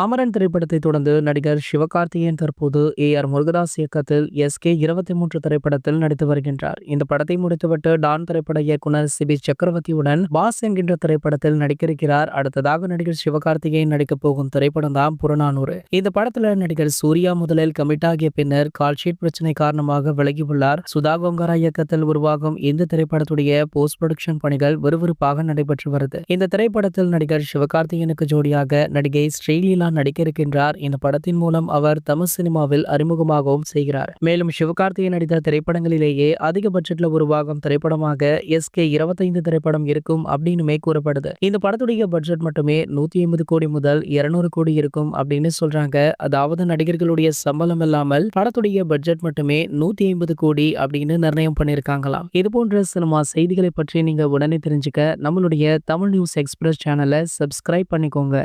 அமரன் திரைப்படத்தை தொடர்ந்து நடிகர் சிவகார்த்திகேயன் தற்போது AR முருகதாஸ் இயக்கத்தில் SK23 திரைப்படத்தில் நடித்து வருகின்றார். இந்த படத்தை முடித்துவிட்டு டான் திரைப்பட இயக்குனர் சிபி சக்கரவர்த்தியுடன் பாஸ் என்கின்ற திரைப்படத்தில் நடிக்கிறார். அடுத்ததாக நடிகர் சிவகார்த்திகேயன் நடிக்க போகும் திரைப்படம் தான் புறநானூறு. இந்த படத்துல நடிகர் சூர்யா முதலில் கமிட் ஆகிய பின்னர் கால்ஷீட் பிரச்சனை காரணமாக விலகியுள்ளார். சுதா கோங்கரா இயக்கத்தில் உருவாகும் இந்த திரைப்படத்துடைய போஸ்ட் ப்ரொடக்ஷன் பணிகள் விறுவிறுப்பாக நடைபெற்று வருது. இந்த திரைப்படத்தில் நடிகர் சிவகார்த்திகேயனுக்கு ஜோடியாக நடிகை ஸ்ரீலீலா நடிக்க இருக்கின்றார். இந்த படத்தின் மூலம் அவர் தமிழ் சினிமாவில் அறிமுகமாகவும் செய்கிறார். மேலும் சிவகார்த்திகேயன் நடித்த திரைப்படங்களிலேயே அதிக பட்ஜெட்ல உருவாகும் திரைப்படமாக SK25 திரைப்படம் இருக்கும் அப்படின்னுமே கூறப்படுது. இந்த படத்துடைய பட்ஜெட் மட்டுமே 150 கோடி முதல் 200 கோடி இருக்கும் அப்படின்னு சொல்றாங்க. அதாவது நடிகர்களுடைய சம்பளம் இல்லாமல் படத்துடைய பட்ஜெட் மட்டுமே 150 கோடி அப்படின்னு நிர்ணயம் பண்ணிருக்காங்களாம். இது போன்ற சினிமா செய்திகளை பற்றி நீங்க உடனே தெரிஞ்சுக்க நம்மளுடைய தமிழ் நியூஸ் எக்ஸ்பிரஸ் சேனலை சப்ஸ்கிரைப் பண்ணிக்கோங்க.